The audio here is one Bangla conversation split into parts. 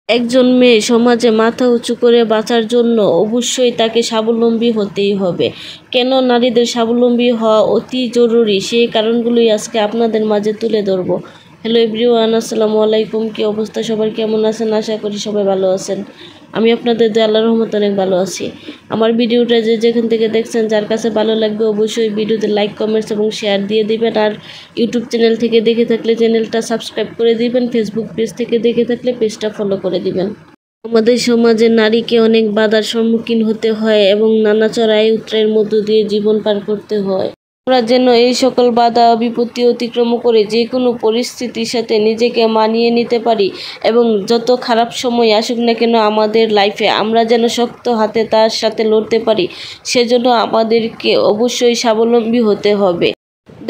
একজন মেয়ে সমাজে মাথা উঁচু করে বাঁচার জন্য অবশ্যই তাকে স্বাবলম্বী হতেই হবে। কেন নারীদের স্বাবলম্বী হওয়া অতি জরুরি সেই কারণগুলোই আজকে আপনাদের মাঝে তুলে ধরব। হ্যালো এভরিওয়ান, আসসালামু আলাইকুম। কি অবস্থা সবার, কেমন আছেন? আশা করি সবাই ভালো আছেন। আমি আপনাদের দয়া আল্লাহর রহমতে অনেক ভালো আছি। আমার ভিডিওটা যেখান থেকে দেখছেন, যার কাছে ভালো লাগবে অবশ্যই ভিডিওতে লাইক, কমেন্টস এবং শেয়ার দিয়ে দিবেন। আর ইউটিউব চ্যানেল থেকে দেখে থাকলে চ্যানেলটা সাবস্ক্রাইব করে দিবেন। ফেসবুক পেজ থেকে দেখে থাকলে পেজটা ফলো করে দিবেন। আমাদের সমাজে নারীকে অনেক বাধার সম্মুখীন হতে হয় এবং নানা চড়াই উতরাইয়ের মধ্য দিয়ে জীবন পার করতে হয়। আমরা যেন এই সকল বাধা বিপত্তি অতিক্রম করে যে কোনো পরিস্থিতির সাথে নিজেকে মানিয়ে নিতে পারি এবং যত খারাপ সময় আসুক না কেন আমাদের লাইফে, আমরা যেন শক্ত হাতে তার সাথে লড়তে পারি, সেজন্য আমাদেরকে অবশ্যই স্বাবলম্বী হতে হবে।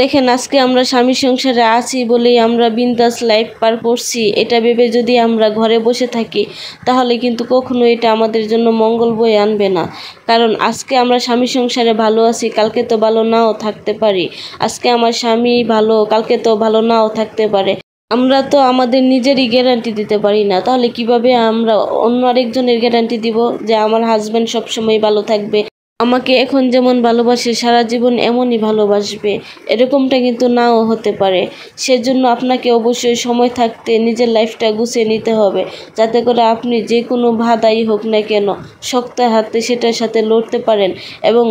দেখেন, আজকে আমরা স্বামী সংসারে আছি বলেই আমরা বিন্দাস লাইফ পার করছি, এটা ভেবে যদি আমরা ঘরে বসে থাকি তাহলে কিন্তু কখনো এটা আমাদের জন্য মঙ্গল বয়ে আনবে না। কারণ আজকে আমরা স্বামী সংসারে ভালো আছি, কালকে তো ভালো নাও থাকতে পারি। আজকে আমার স্বামী ভালো, কালকে তো ভালো নাও থাকতে পারে। আমরা তো আমাদের নিজেরই গ্যারান্টি দিতে পারি না, তাহলে কিভাবে আমরা অন্য আরেকজনের গ্যারান্টি দিব যে আমার হাজব্যান্ড সবসময় ভালো থাকবে, আমাকে এখন যেমন ভালোবাসে সারা জীবন এমনই ভালোবাসবে? এরকমটা কিন্তু নাও হতে পারে। সেজন্য আপনাকে অবশ্যই সময় থাকতে নিজের লাইফটা গুছিয়ে নিতে হবে, যাতে করে আপনি যে কোনো বাধাই হোক না কেন শক্ত হাতে সেটার সাথে লড়তে পারেন এবং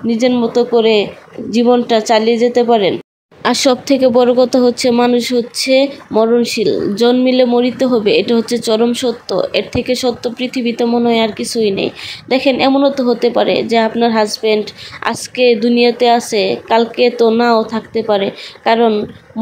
নিজের মতো করে জীবনটা চালিয়ে যেতে পারেন। আর সব থেকে বড় কথা হচ্ছে, মানুষ হচ্ছে মরণশীল, জন্মিলে মরিতে হবে, এটা হচ্ছে চরম সত্য। এর থেকে সত্য পৃথিবীতে মনে হয় আর কিছুই নেই। দেখেন, এমনও তো হতে পারে যে আপনার হাজব্যান্ড আজকে দুনিয়াতে আছে, কালকে তো নাও থাকতে পারে, কারণ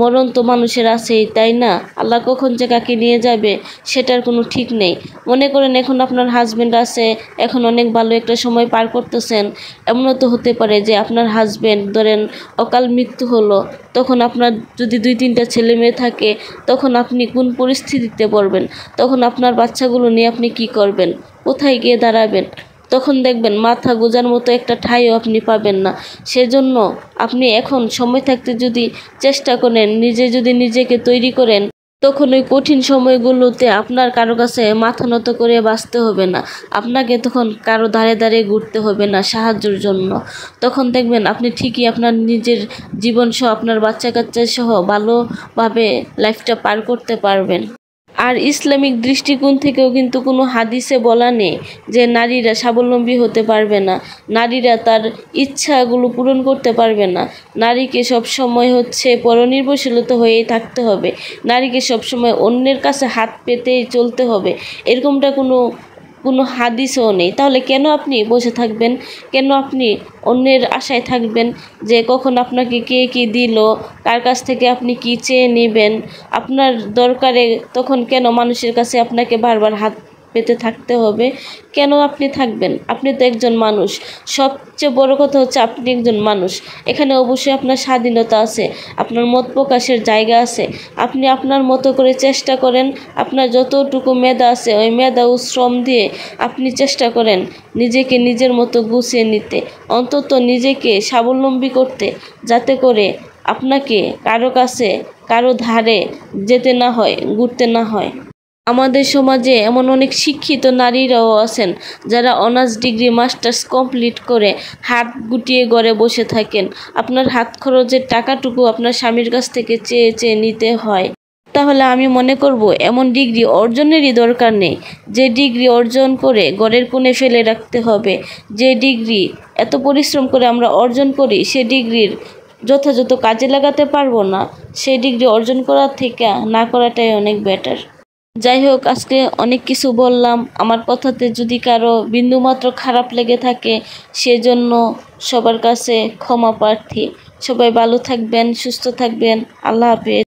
মরণ তো মানুষের আছেই, তাই না? আল্লাহ কখন যে কাকে নিয়ে যাবে সেটার কোনো ঠিক নেই। মনে করেন এখন আপনার হাজব্যান্ড আছে, এখন অনেক ভালো একটা সময় পার করতেছেন, এমনও তো হতে পারে যে আপনার হাজব্যান্ড ধরেন অকাল মৃত্যু হলো, তখন আপনার যদি 2-3টা ছেলে মেয়ে থাকে, তখন আপনি কোন পরিস্থিতিতে পড়বেন? তখন আপনার বাচ্চাগুলো নিয়ে আপনি কি করবেন? কোথায় গিয়ে দাঁড়াবেন? তখন দেখবেন মাথা গোঁজার মতো একটা ঠাঁইও আপনি পাবেন না। সেজন্য আপনি এখন সময় থাকতে যদি চেষ্টা করেন, যদি নিজেকে তৈরি করেন, তখন ওই কঠিন সময়গুলোতে আপনার কারো কাছে মাথা নত করে বাঁচতে হবে না। আপনাকে তখন কারো ধারে ধারে ঘুরতে হবে না সাহায্যের জন্য। তখন দেখবেন আপনি ঠিকই আপনার নিজের জীবন সহ, আপনার বাচ্চা কাচ্চা সহ ভালোভাবে লাইফটা পার করতে পারবেন। আর ইসলামিক দৃষ্টিকোণ থেকেও কিন্তু কোনো হাদিসে বলা নেই যে নারীরা স্বাবলম্বী হতে পারবে না, নারীরা তার ইচ্ছাগুলো পূরণ করতে পারবে না। নারীকে সবসময় হচ্ছে পরনির্ভরশীলতা হয়েই থাকতে হবে, নারীকে সবসময় অন্যের কাছে হাত পেতেই চলতে হবে, এরকমটা কোনো হাদিসও নেই। তাহলে কেন আপনি বসে থাকবেন? কেন আপনি অন্যের আশায় থাকবেন যে কখন আপনাকে কে কী দিল, কার কাছ থেকে আপনি কী চেয়ে নেবেন? আপনার দরকারে তখন কেন মানুষের কাছে আপনাকে বারবার হাত পেতে থাকতে হবে? কেন আপনি থাকবেন? আপনি তো একজন মানুষ। সবচেয়ে বড় কথা হচ্ছে আপনি একজন মানুষ। এখানে অবশ্যই আপনার স্বাধীনতা আছে, আপনার মত প্রকাশের জায়গা আছে। আপনি আপনার মতো করে চেষ্টা করেন, আপনার যতটুকু মেধা আছে ওই মেধা ও শ্রম দিয়ে আপনি চেষ্টা করেন নিজেকে নিজের মতো গুছিয়ে নিতে, অন্তত নিজেকে স্বাবলম্বী করতে, যাতে করে আপনাকে কারো কাছে কারো ধারে যেতে না হয়, ঘুরতে না হয়। আমাদের সমাজে এমন অনেক শিক্ষিত নারীরাও আছেন যারা অনার্স ডিগ্রি মাস্টার্স কমপ্লিট করে হাত গুটিয়ে ঘরে বসে থাকেন। আপনার হাত খরচের টাকাটুকু আপনার স্বামীর কাছ থেকে চেয়ে চেয়ে নিতে হয়। তাহলে আমি মনে করব এমন ডিগ্রি অর্জনেরই দরকার নেই। যে ডিগ্রি অর্জন করে ঘরের কোণে ফেলে রাখতে হবে, যে ডিগ্রি এত পরিশ্রম করে আমরা অর্জন করি, সে ডিগ্রির যথাযথ কাজে লাগাতে পারবো না, সেই ডিগ্রি অর্জন করার থেকে না করাটাই অনেক বেটার। যাই হোক, আজকে অনেক কিছু বললাম। আমার কথাতে যদি কারো বিন্দুমাত্র খারাপ লেগে থাকে, সেজন্য সবার কাছে ক্ষমা প্রার্থী। সবাই ভালো থাকবেন, সুস্থ থাকবেন। আল্লাহ হাফেজ।